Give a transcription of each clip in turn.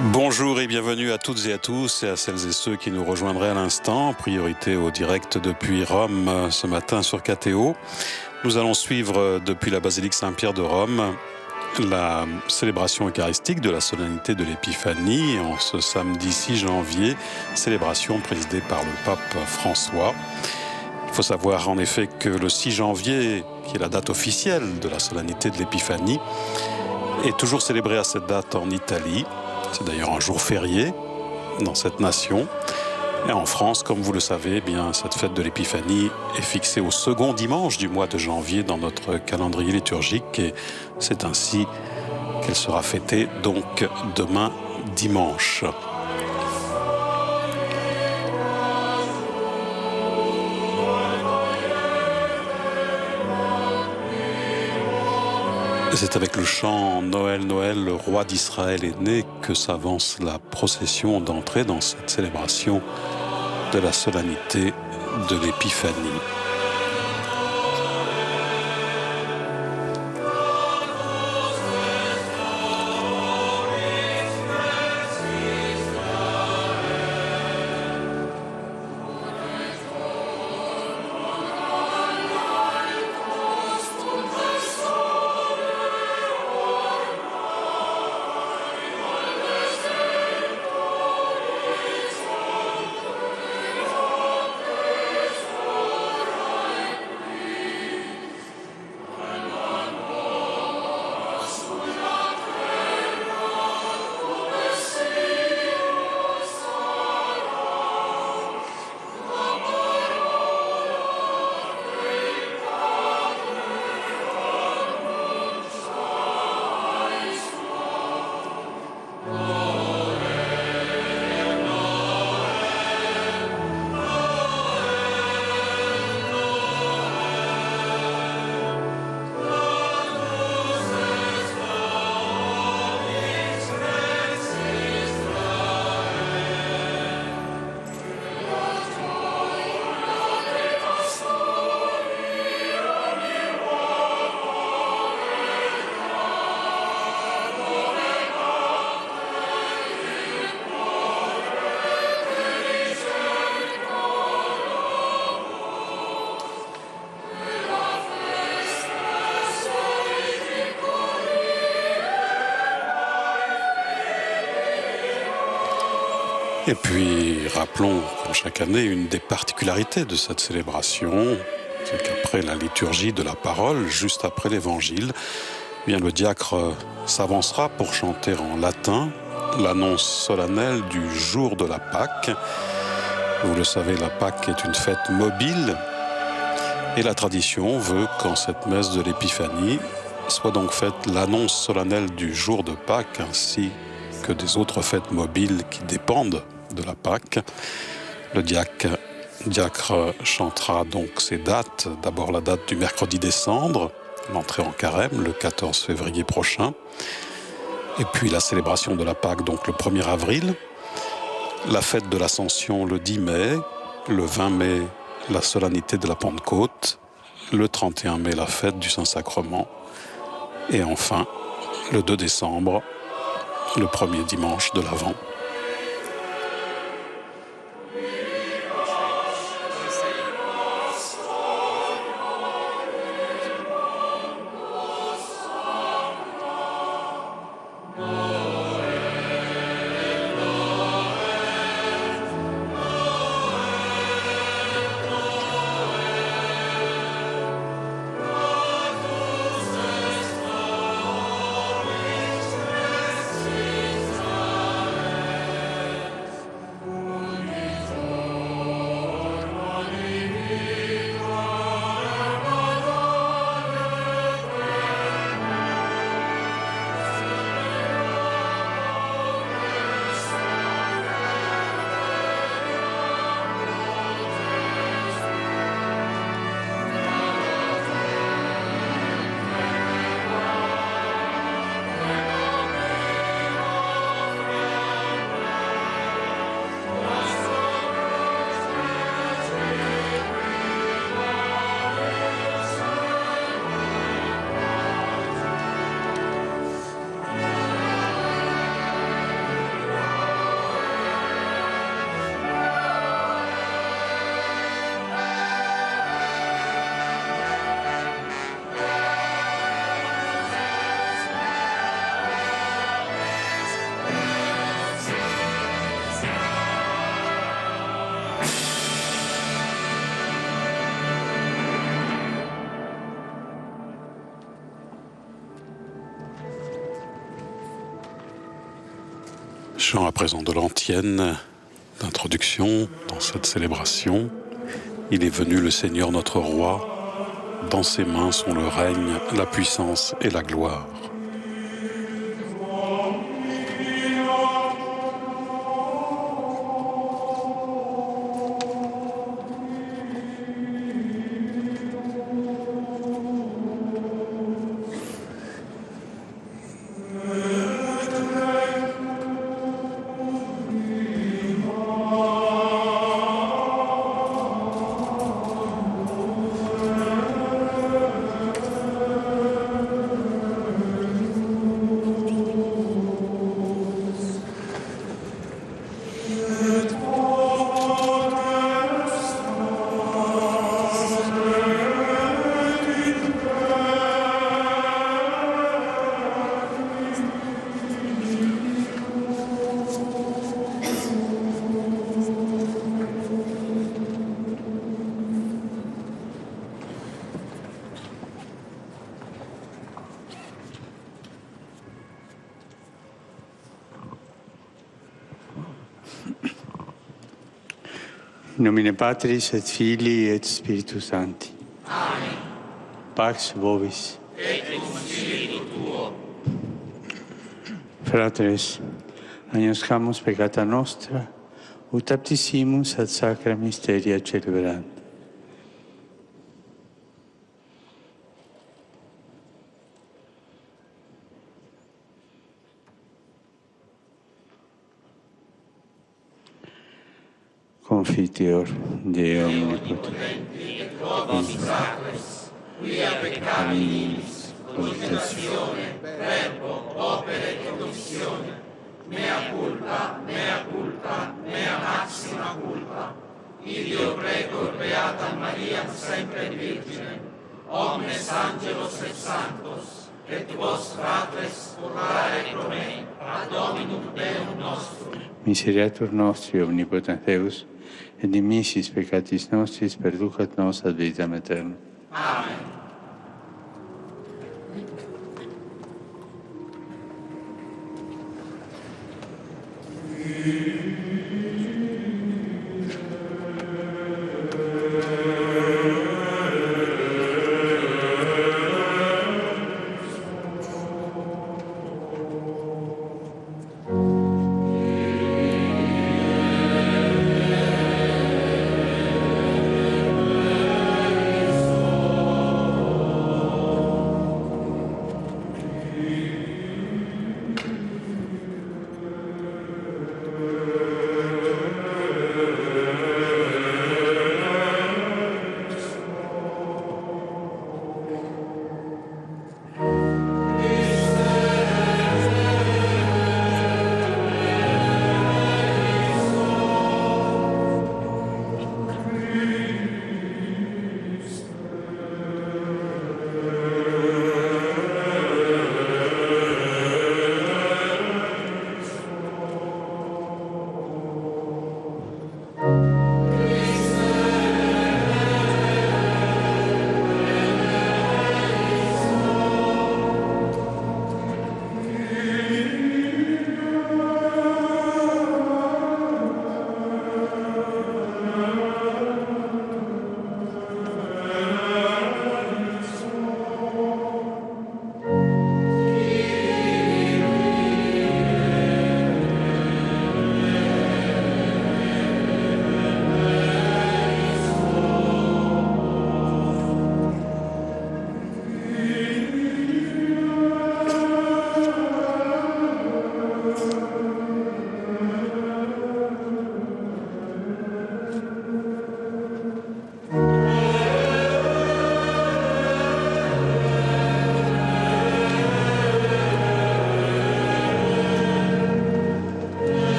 Bonjour et bienvenue à toutes et à tous et à celles et ceux qui nous rejoindraient à l'instant. Priorité au direct depuis Rome ce matin sur KTO. Nous allons suivre depuis la basilique Saint-Pierre de Rome la célébration eucharistique de la solennité de l'Épiphanie en ce samedi 6 janvier, célébration présidée par le pape François. Il faut savoir en effet que le 6 janvier, qui est la date officielle de la solennité de l'Épiphanie, est toujours célébré à cette date en Italie. C'est d'ailleurs un jour férié dans cette nation. Et en France, comme vous le savez, cette fête de l'Épiphanie est fixée au second dimanche du mois de janvier dans notre calendrier liturgique. Et c'est ainsi qu'elle sera fêtée donc demain dimanche. C'est avec le chant « Noël, Noël, le roi d'Israël est né » que s'avance la procession d'entrée dans cette célébration de la solennité de l'Épiphanie. Et puis, rappelons, comme chaque année, une des particularités de cette célébration, c'est qu'après la liturgie de la parole, juste après l'évangile, le diacre s'avancera pour chanter en latin l'annonce solennelle du jour de la Pâque. Vous le savez, la Pâque est une fête mobile, et la tradition veut qu'en cette messe de l'Épiphanie soit donc faite l'annonce solennelle du jour de Pâques, ainsi que des autres fêtes mobiles qui dépendent de la Pâque. Le diacre chantera donc ces dates. D'abord la date du mercredi des Cendres, l'entrée en carême le 14 février prochain. Et puis la célébration de la Pâque, donc le 1er avril. La fête de l'Ascension le 10 mai. Le 20 mai, la solennité de la Pentecôte. Le 31 mai, la fête du Saint-Sacrement. Et enfin, le 2 décembre, le premier dimanche de l'Avent. Chant à présent de l'antienne d'introduction dans cette célébration. Il est venu le Seigneur notre Roi. Dans ses mains sont le règne, la puissance et la gloire. In nomine Patris et Filii et Spiritus Sancti. Amen. Pax vobis. Et cum spiritu tuo. Fratres, agnoscamus peccata nostra, ut aptissimus ad sacra mysteria celebrant. Confiteor Deo omnipotenti Et vobis sacres, quia peccami nimis, cogitazione, verbo, opere et omissione, mea culpa, mea maxima culpa. Ideo precor beata Maria sempre Virgine, omnes angelos et sanctos, et vos fratres orare pro me, ad Dominum Deum nostrum. Miseriatur nostri omnipotent Deus, et dimissis peccatis nostris perducat nos ad vitam aeternam. Amen.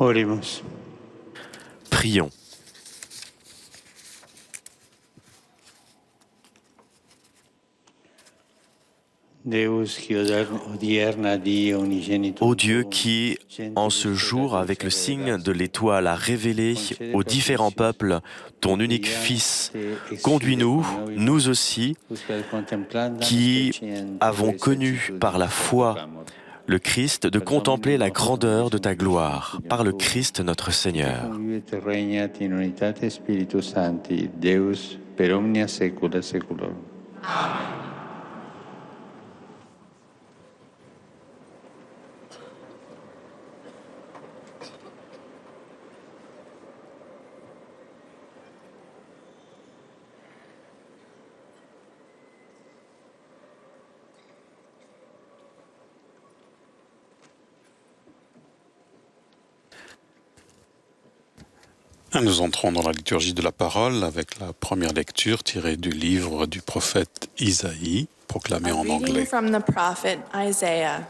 Oremus. Prions. Ô Dieu qui, en ce jour, avec le signe de l'étoile, a révélé aux différents peuples ton unique Fils, conduis-nous, nous aussi, qui avons connu par la foi le Christ, de contempler la grandeur de ta gloire, par le Christ notre Seigneur. Nous entrons dans la liturgie de la parole avec la première lecture tirée du livre du prophète Isaïe, proclamé en anglais. From the prophet Isaiah.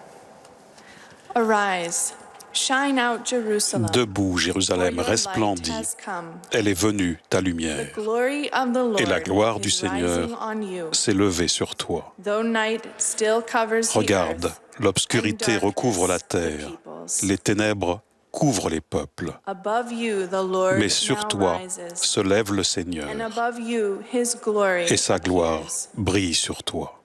Arise, shine out Jerusalem. Debout, Jérusalem, for your resplendis. light has come. Elle est venue, ta The lumière, glory of the Lord et la gloire du is Seigneur rising on you. s'est levée sur toi. Though night still covers the Regarde, earth, l'obscurité and darkness recouvre la the terre, peoples. les ténèbres couvrent les peuples. Above you, the Lord Mais sur now toi rises, se lève le Seigneur, and above you his glory et sa gloire appears. brille sur toi.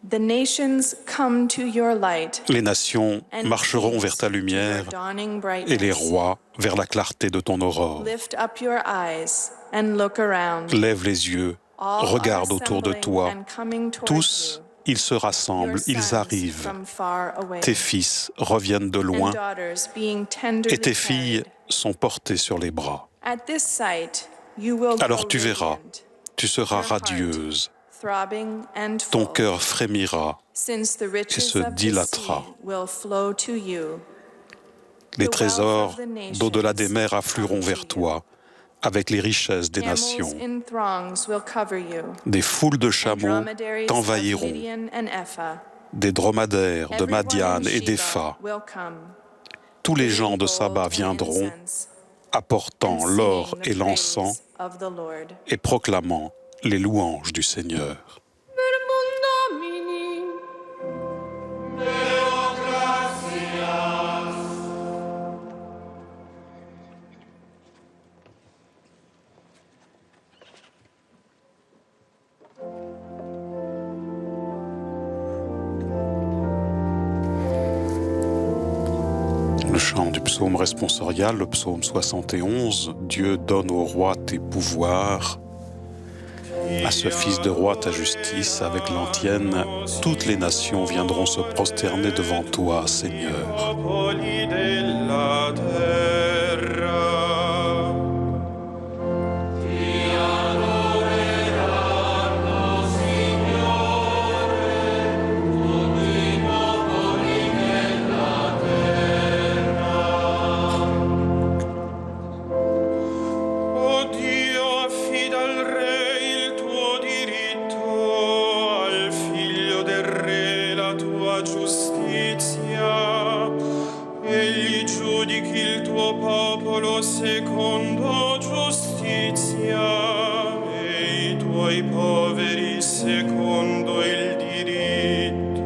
The nations come to your light, Les nations and marcheront kings vers ta to your lumière, dawning et les brightness. rois vers la clarté de ton aurore. Lift up your eyes and look around. Lève les yeux, All regarde are autour de assembling toi. and coming towards Tous, you. ils se Your rassemblent, ils sons arrivent. from far away. Tes fils reviennent de And loin, daughters being tenderly et tes filles carried. sont portées sur les bras. At this sight, you will Alors grow tu verras, radiant, tu seras your heart radieuse, throbbing and ton full, cœur frémira, since the riches se of the dilatera. sea will flow to you. les The trésors wealth of the nations d'au-delà des mers afflueront come to vers you. toi, avec les richesses des Camels nations. in throngs will cover you, Des foules de and chameaux dromedaries of t'envahiront, Midian and Ephah. des dromadaires de Everyone Madian in et Sheba d'Epha. will come, Tous les gens bringing de gold Saba and viendront, incense, apportant and l'or singing the et l'encens praise of the Lord. et proclamant les louanges du Seigneur. Le chant du psaume responsorial, le psaume 71, Dieu donne au roi tes pouvoirs, à ce fils de roi ta justice, avec l'antienne, toutes les nations viendront se prosterner devant toi, Seigneur. Popoli della terra. O Dio, affida al Re il tuo diritto, al figlio del Re la tua giustizia. Egli giudichi il tuo popolo secondo giustizia e i tuoi poveri secondo il diritto.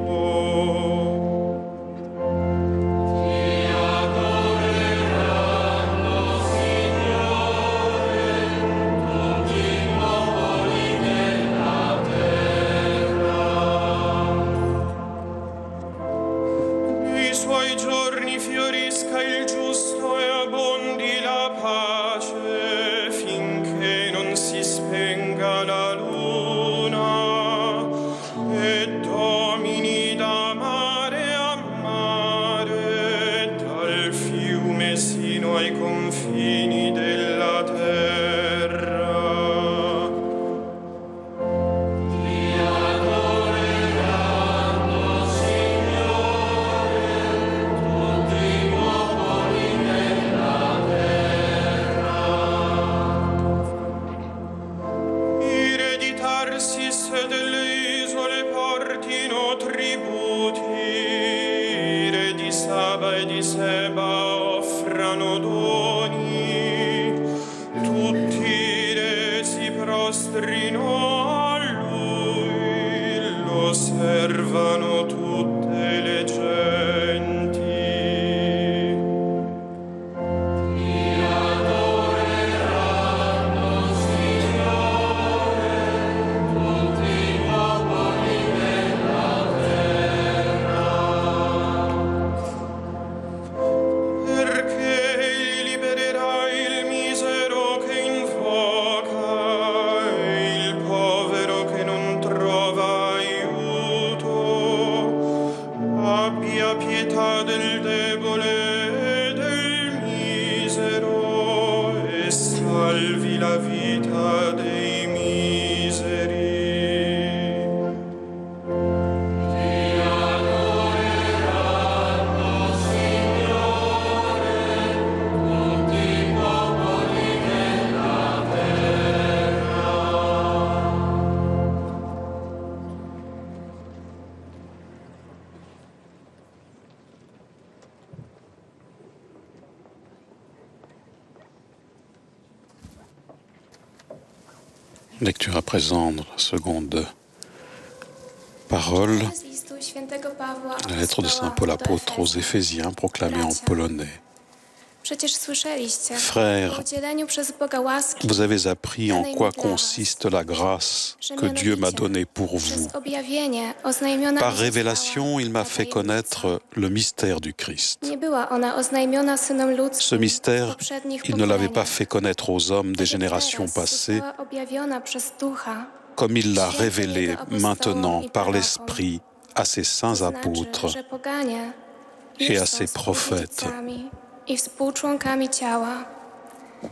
I suoi giorni fiorisca il giusto e abbondi la pace, finché non si spenga la luna e domini da mare a mare, dal fiume sino ai confini della terra. I re di Tarsis e delle isole portino tributi, i re di Saba e di Seba offrano prostrino a lui, lo osservano tutte le genti. Lecture à présent de la seconde parole, Z listu świętego Pawła la lettre de saint Paul apôtre aux Éphésiens, proclamée en polonais. Przecież słyszeliście Frères, o udzieleniu przez Boga łaski vous avez appris en quoi consiste la grâce que Dieu m'a donnée pour vous. przez objawienie oznajmiona Par mi została révélation, il m'a ta fait tajemnica. connaître le mystère du Christ. Nie była ona oznajmiona synom ludzkim Ce w mystère, poprzednich il ne l'avait pas pokoleniach. fait connaître aux hommes des Tak jak générations teraz passées, została objawiona przez Ducha, comme il l'a révélé maintenant par l'Esprit à ses saints to znaczy, apôtres że poganie et już à są ses prophètes. współdziedzicami i współczłonkami ciała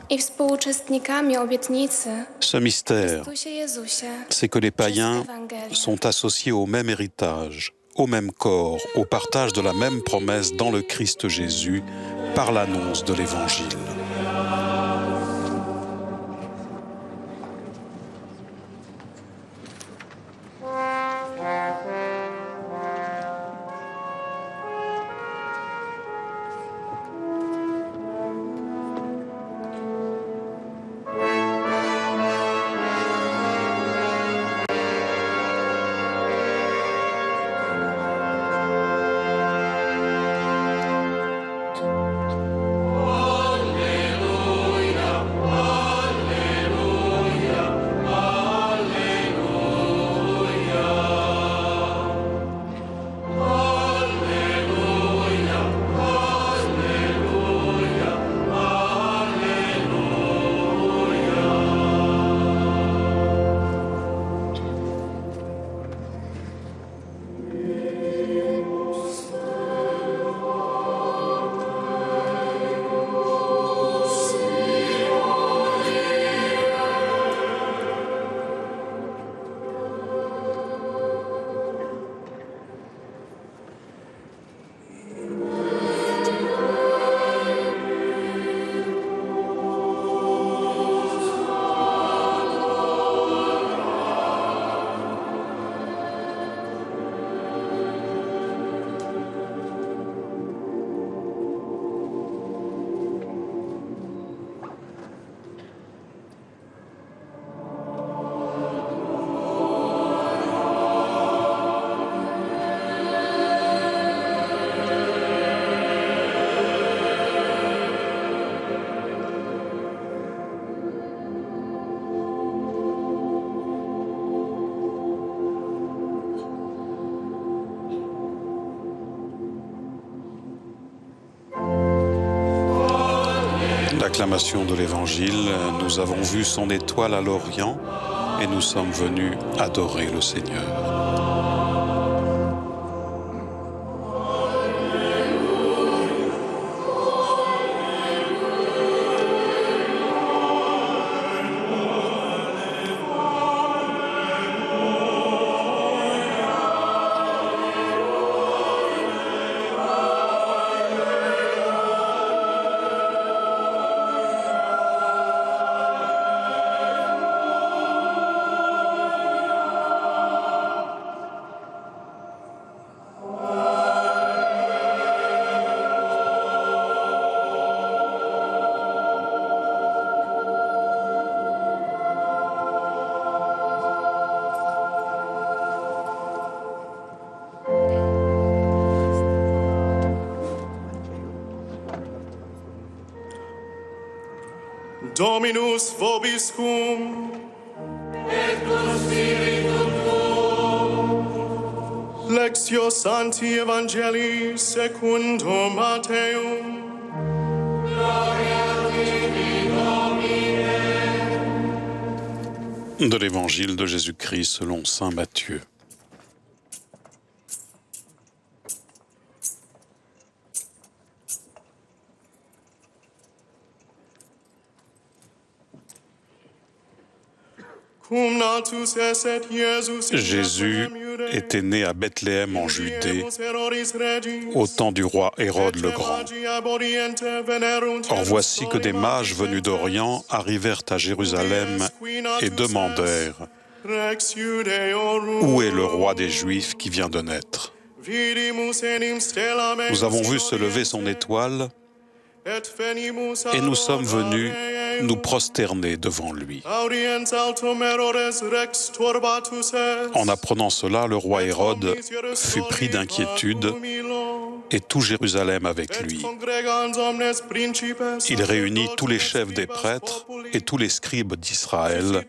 i współuczestnikami obietnicy Ce w mystère, Chrystusie Jezusie c'est que les przez païens Ewangelię. sont associés au même héritage, au même corps, au partage de la même promesse dans le Christ Jésus par l'annonce de l'Évangile. L'acclamation de l'Évangile, nous avons vu son étoile à l'Orient et nous sommes venus adorer le Seigneur. Dominus vobiscum. Et cum spiritum tuo. Lectio Sancti Evangelii secundum Matteum. De l'Évangile de Jésus-Christ selon saint Matthieu. Jésus était né à Bethléem en Judée, au temps du roi Hérode le Grand. Or voici que des mages venus d'Orient arrivèrent à Jérusalem et demandèrent « Où est le roi des Juifs qui vient de naître ?» Nous avons vu se lever son étoile et nous sommes venus nous prosterner devant lui. En apprenant cela, le roi Hérode fut pris d'inquiétude et tout Jérusalem avec lui. Il réunit tous les chefs des prêtres et tous les scribes d'Israël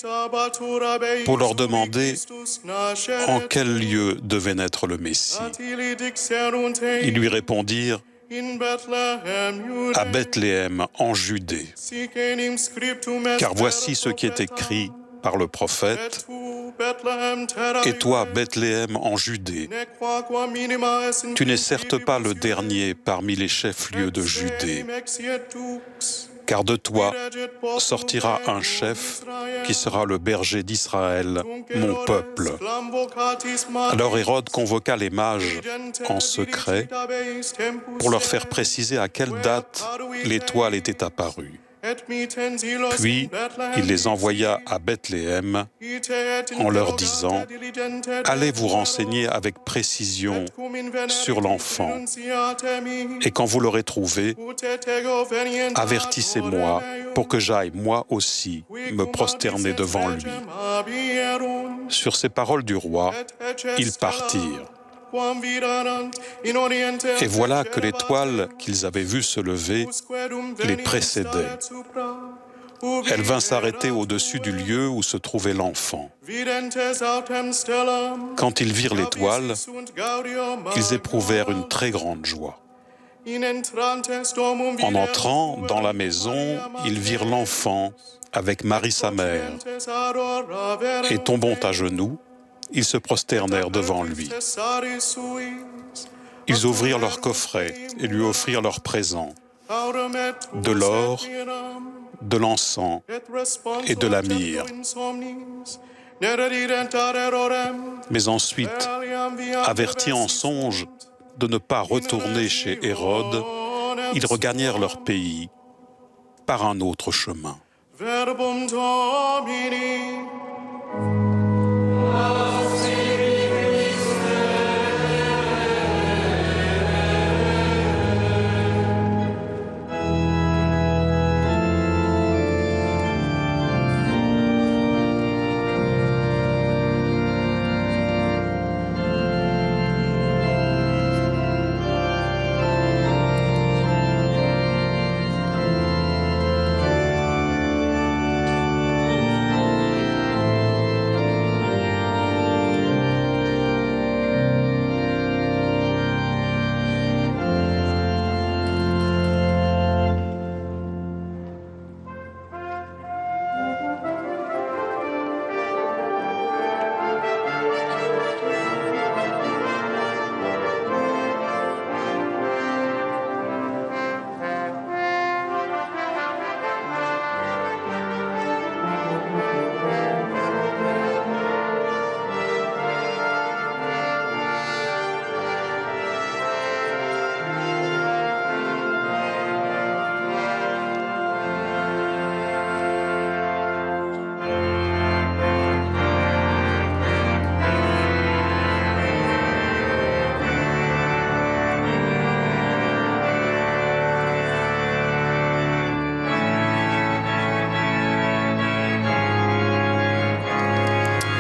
pour leur demander en quel lieu devait naître le Messie. Ils lui répondirent à Bethléem en Judée. Car voici ce qui est écrit par le prophète. Et toi, Bethléem en Judée, tu n'es certes pas le dernier parmi les chefs-lieux de Judée, car de toi sortira un chef qui sera le berger d'Israël, mon peuple. Alors Hérode convoqua les mages en secret pour leur faire préciser à quelle date l'étoile était apparue. Puis il les envoya à Bethléem en leur disant « Allez vous renseigner avec précision sur l'enfant, et quand vous l'aurez trouvé, avertissez-moi pour que j'aille moi aussi me prosterner devant lui. » Sur ces paroles du roi, ils partirent. Et voilà que l'étoile qu'ils avaient vue se lever les précédait. Elle vint s'arrêter au-dessus du lieu où se trouvait l'enfant. Quand ils virent l'étoile, ils éprouvèrent une très grande joie. En entrant dans la maison, ils virent l'enfant avec Marie sa mère, et tombant à genoux, ils se prosternèrent devant lui. Ils ouvrirent leur coffret et lui offrirent leurs présents, de l'or, de l'encens et de la myrrhe. Mais ensuite, avertis en songe de ne pas retourner chez Hérode, ils regagnèrent leur pays par un autre chemin. Verbum Domini.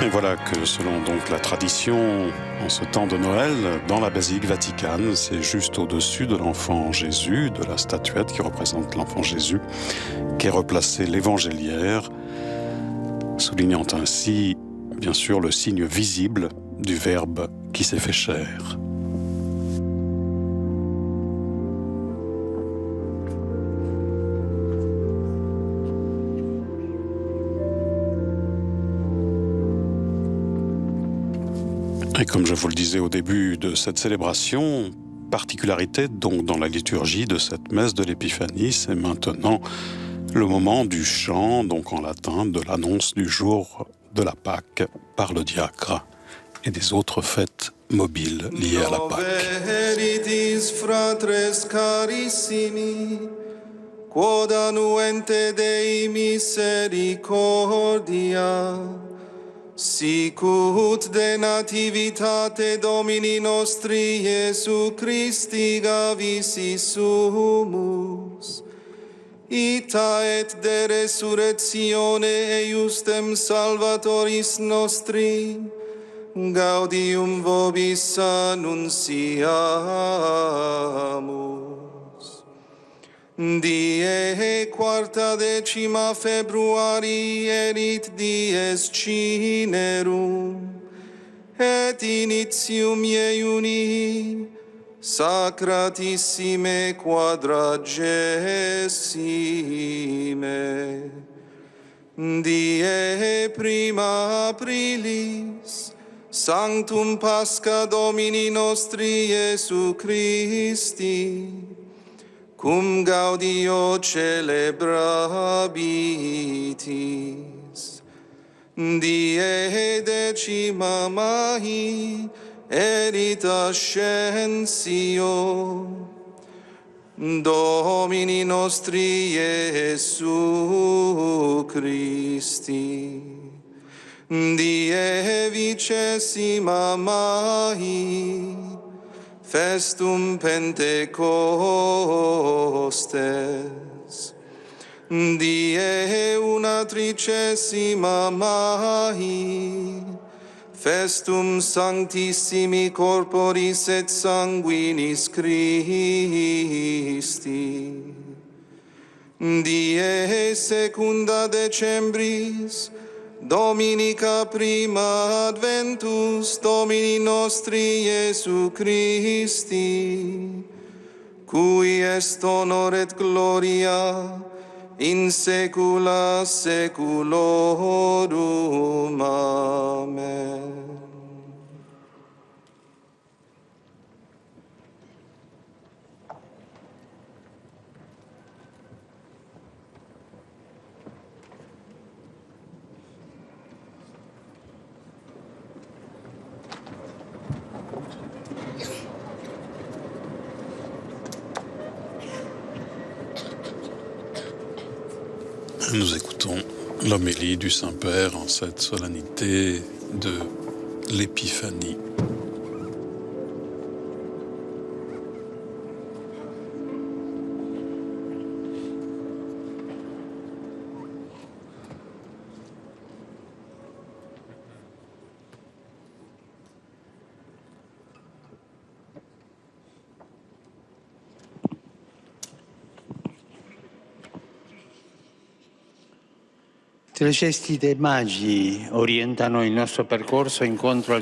Et voilà que selon donc la tradition, en ce temps de Noël, dans la basilique vaticane, c'est juste au-dessus de l'enfant Jésus, de la statuette qui représente l'enfant Jésus, qu'est replacée l'évangéliaire, soulignant ainsi, bien sûr, le signe visible du Verbe qui s'est fait chair. Et comme je vous le disais au début de cette célébration, particularité donc dans la liturgie de cette messe de l'Épiphanie, c'est maintenant le moment du chant, donc en latin, de l'annonce du jour de la Pâque par le diacre et des autres fêtes mobiles liées à la Pâque. Quod annuente Dei misericordia, sic ut de nativitate Domini nostri Iesu Christi gavis sumus, ita et de resurrectione eiustem Salvatoris nostri, gaudium vobis annunciamus. Die quarta decima februari erit dies cinerum, et initium iuni sacratissime quadragesime. Die prima aprilis, sanctum Pascha Domini nostri Iesu Christi, cum gaudio celebrabitis. Die decima Mahi erit ascensio Domini nostri Iesu Christi. Die vicesima Mahi festum Pentecostes. Die unatricesima Mahi festum sanctissimi corporis et sanguinis Christi. Die secunda decembris Dominica prima adventus Domini nostri Iesu Christi, cui est honor et gloria in saecula saeculorum. Amen. Nous écoutons l'homélie du Saint-Père en cette solennité de l'Épiphanie.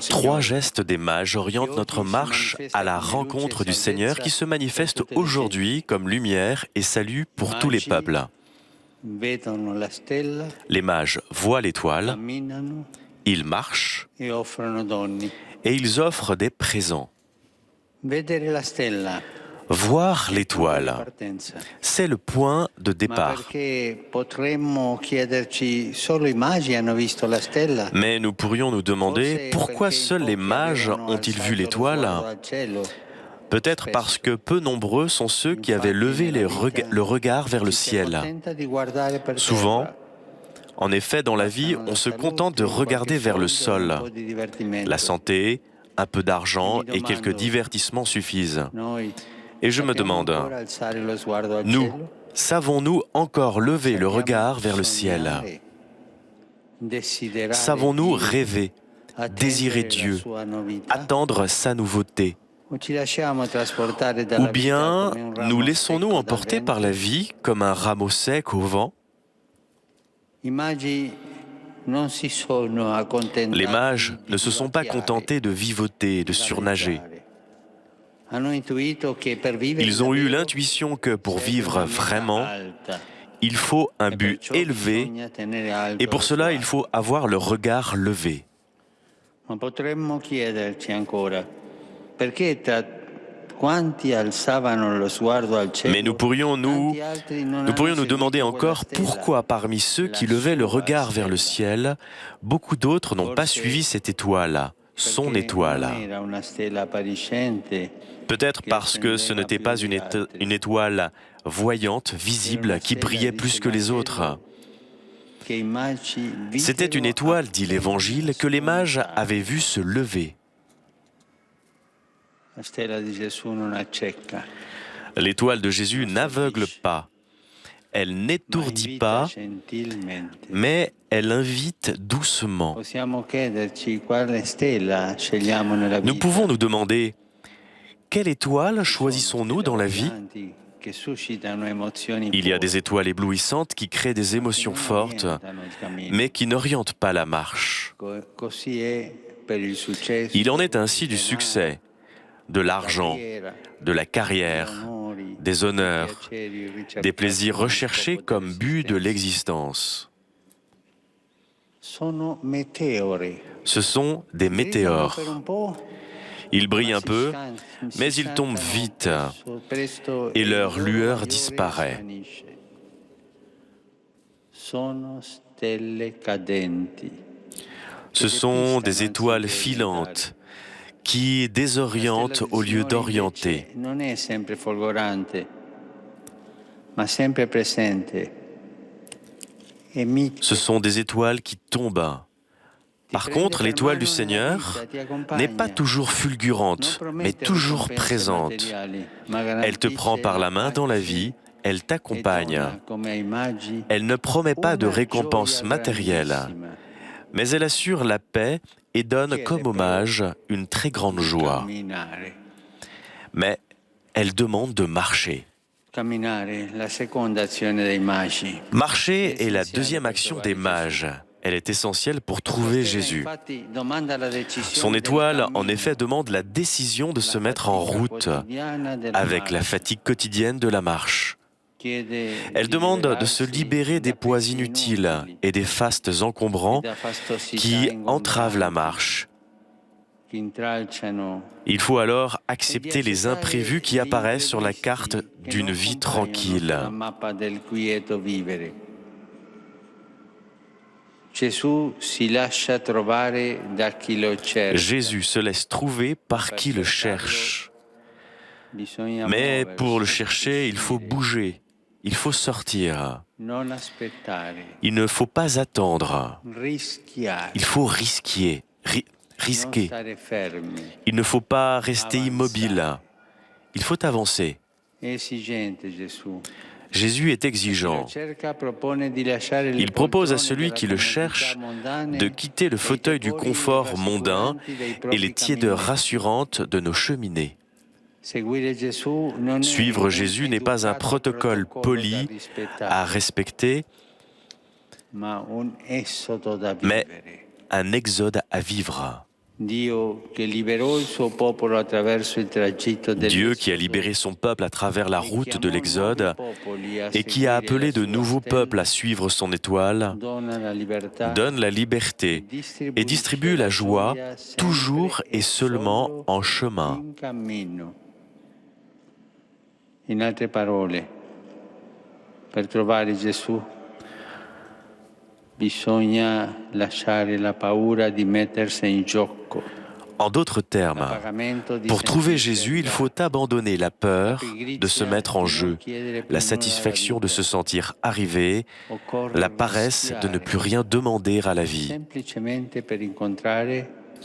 Trois gestes des mages orientent notre marche à la rencontre du Seigneur qui se manifeste aujourd'hui comme lumière et salut pour tous les peuples. Les mages voient l'étoile, ils marchent et ils offrent des présents. Voir l'étoile, c'est le point de départ. Mais nous pourrions nous demander pourquoi seuls les mages ont-ils vu l'étoile ? Peut-être parce que peu nombreux sont ceux qui avaient levé le regard vers le ciel. Souvent, en effet, dans la vie, on se contente de regarder vers le sol. La santé, un peu d'argent et quelques divertissements suffisent. Et je me demande, nous, savons-nous encore lever le regard vers le ciel ? Savons-nous rêver, désirer Dieu, attendre sa nouveauté? Ou bien nous laissons-nous emporter par la vie comme un rameau sec au vent? Les mages ne se sont pas contentés de vivoter, de surnager. Ils ont eu l'intuition que pour vivre vraiment, il faut un but élevé et pour cela il faut avoir le regard levé. Mais nous pourrions nous demander encore pourquoi parmi ceux qui levaient le regard vers le ciel, beaucoup d'autres n'ont pas suivi cette étoile, son étoile. Peut-être parce que ce n'était pas une étoile voyante, visible, qui brillait plus que les autres. C'était une étoile, dit l'Évangile, que les mages avaient vue se lever. L'étoile de Jésus n'aveugle pas, elle n'étourdit pas, mais elle invite doucement. Nous pouvons nous demander, quelle étoile choisissons-nous dans la vie? Il y a des étoiles éblouissantes qui créent des émotions fortes, mais qui n'orientent pas la marche. Il en est ainsi du succès, de l'argent, de la carrière, des honneurs, des plaisirs recherchés comme but de l'existence. Ce sont des météores. Ils brillent un peu, mais ils tombent vite et leur lueur disparaît. Ce sont des étoiles filantes qui désorientent au lieu d'orienter. Ce sont des étoiles qui tombent. Par contre, l'étoile du Seigneur n'est pas toujours fulgurante, mais toujours présente. Elle te prend par la main dans la vie, elle t'accompagne. Elle ne promet pas de récompense matérielle, mais elle assure la paix et donne comme hommage une très grande joie. Mais elle demande de marcher. Marcher est la deuxième action des mages. Elle est essentielle pour trouver Jésus. Son étoile, en effet, demande la décision de se mettre en route avec la fatigue quotidienne de la marche. Elle demande de se libérer des poids inutiles et des fastes encombrants qui entravent la marche. Il faut alors accepter les imprévus qui apparaissent sur la carte d'une vie tranquille. Jésus se laisse trouver par qui le cherche. Mais pour le chercher, il faut bouger, il faut sortir. Il ne faut pas attendre. Il faut risquer. Il ne faut pas rester immobile. Il faut avancer. Jésus est exigeant. Il propose à celui qui le cherche de quitter le fauteuil du confort mondain et les tiédeurs rassurantes de nos cheminées. Suivre Jésus n'est pas un protocole poli à respecter, mais un exode à vivre. Dieu qui a libéré son peuple à travers la route de l'Exode et qui a appelé de nouveaux peuples à suivre son étoile, donne la liberté et distribue la joie toujours et seulement en chemin. In altre parole, per trovare Gesù bisogna lasciare la paura di mettersi in gioco. En d'autres termes, pour trouver Jésus, il faut abandonner la peur de se mettre en jeu, la satisfaction de se sentir arrivé, la paresse de ne plus rien demander à la vie.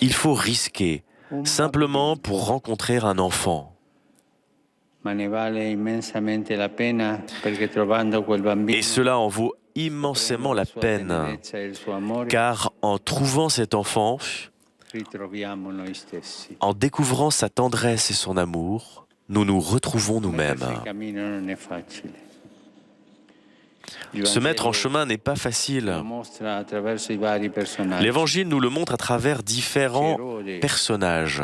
Il faut risquer, simplement pour rencontrer un enfant. Et cela en vaut immensément la peine, car en trouvant cet enfant, en découvrant sa tendresse et son amour, nous nous retrouvons nous-mêmes. Se mettre en chemin n'est pas facile. L'Évangile nous le montre à travers différents personnages.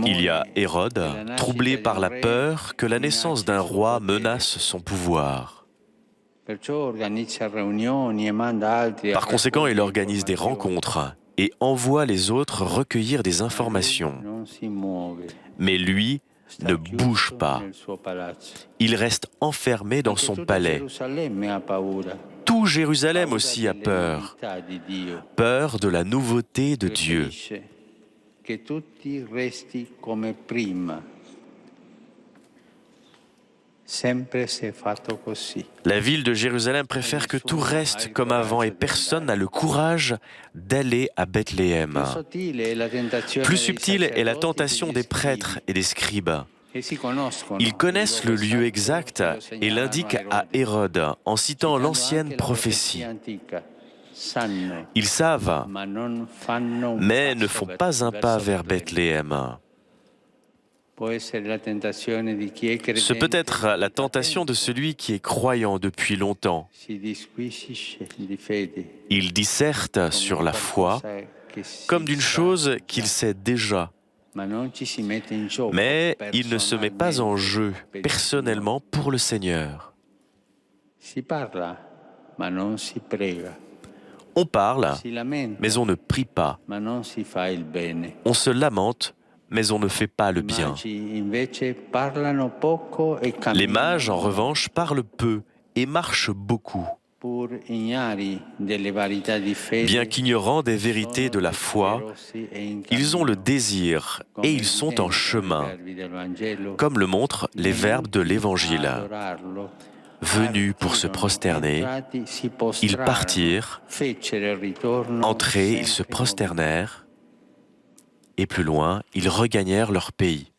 Il y a Hérode, troublé par la peur que la naissance d'un roi menace son pouvoir. Par conséquent, il organise des rencontres et envoie les autres recueillir des informations. Mais lui ne bouge pas. Il reste enfermé dans son palais. Tout Jérusalem aussi a peur. Peur de la nouveauté de Dieu. La ville de Jérusalem préfère que tout reste comme avant et personne n'a le courage d'aller à Bethléem. Plus subtile est la tentation des prêtres et des scribes. Ils connaissent le lieu exact et l'indiquent à Hérode en citant l'ancienne prophétie. Ils savent, mais ne font pas un pas vers Bethléem. Ce peut être la tentation de celui qui est croyant depuis longtemps. Il disserte sur la foi comme d'une chose qu'il sait déjà. Mais il ne se met pas en jeu personnellement pour le Seigneur. On parle, mais on ne prie pas. On se lamente, mais on ne fait pas le bien. Les mages, en revanche, parlent peu et marchent beaucoup. Bien qu'ignorant des vérités de la foi, ils ont le désir et ils sont en chemin, comme le montrent les verbes de l'Évangile. Venus pour se prosterner, ils partirent, entrés, ils se prosternèrent, et plus loin, ils regagnèrent leur pays.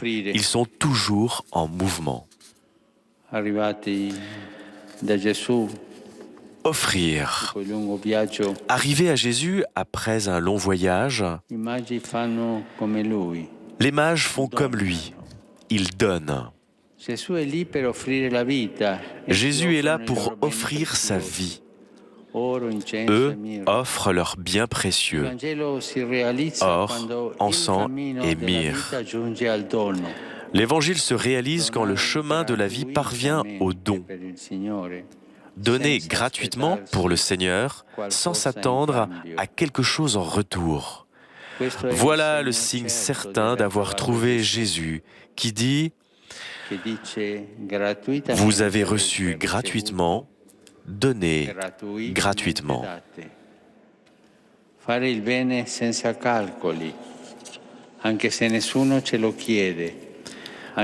Ils sont toujours en mouvement. Offrir. Arrivé à Jésus après un long voyage, les mages font comme lui. Ils donnent. Jésus est là pour offrir sa vie. Eux offrent leurs biens précieux, or, encens et myrrhe. L'Évangile se réalise quand le chemin de la vie parvient au don. Donner gratuitement pour le Seigneur sans s'attendre à quelque chose en retour. Voilà le signe certain d'avoir trouvé Jésus qui dit « Vous avez reçu gratuitement, donnez gratuitement. »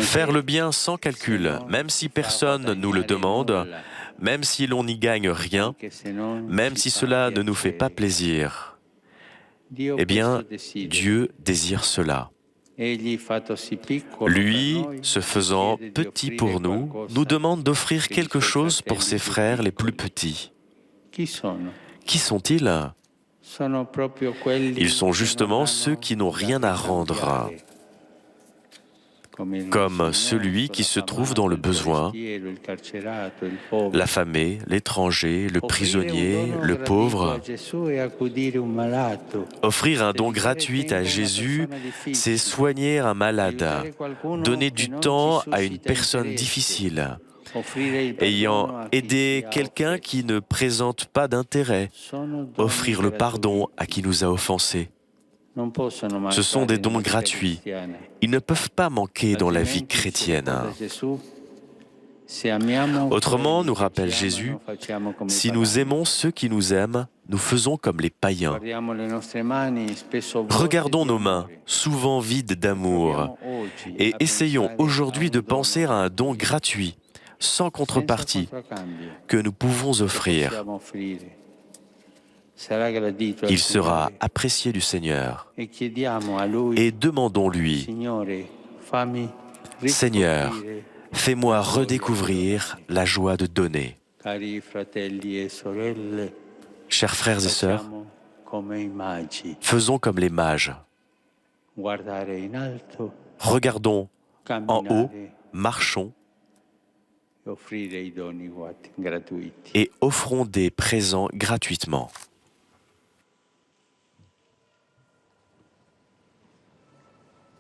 Faire le bien sans calcul, même si personne nous le demande, même si l'on n'y gagne rien, même si cela ne nous fait pas plaisir. Eh bien, Dieu désire cela. Lui, se faisant petit pour nous, nous demande d'offrir quelque chose pour ses frères les plus petits. Qui sont-ils? Ils sont justement ceux qui n'ont rien à rendre, comme celui qui se trouve dans le besoin, l'affamé, l'étranger, le prisonnier, le pauvre. Offrir un don gratuit à Jésus, c'est soigner un malade, donner du temps à une personne difficile, ayant aidé quelqu'un qui ne présente pas d'intérêt, offrir le pardon à qui nous a offensés. Ce sont des dons gratuits. Ils ne peuvent pas manquer dans la vie chrétienne. Autrement, nous rappelle Jésus, si nous aimons ceux qui nous aiment, nous faisons comme les païens. Regardons nos mains, souvent vides d'amour, et essayons aujourd'hui de penser à un don gratuit, sans contrepartie, que nous pouvons offrir. Il sera apprécié du Seigneur. Et demandons-lui, Seigneur, Fais-moi redécouvrir la joie de donner. Cari fratelli e sorelle, Chers frères et sœurs, facciamo come i magi, faisons comme les mages. guardare in alto, Regardons en haut, camminare marchons e offrire i doni gratuiti. et offrons des présents gratuitement.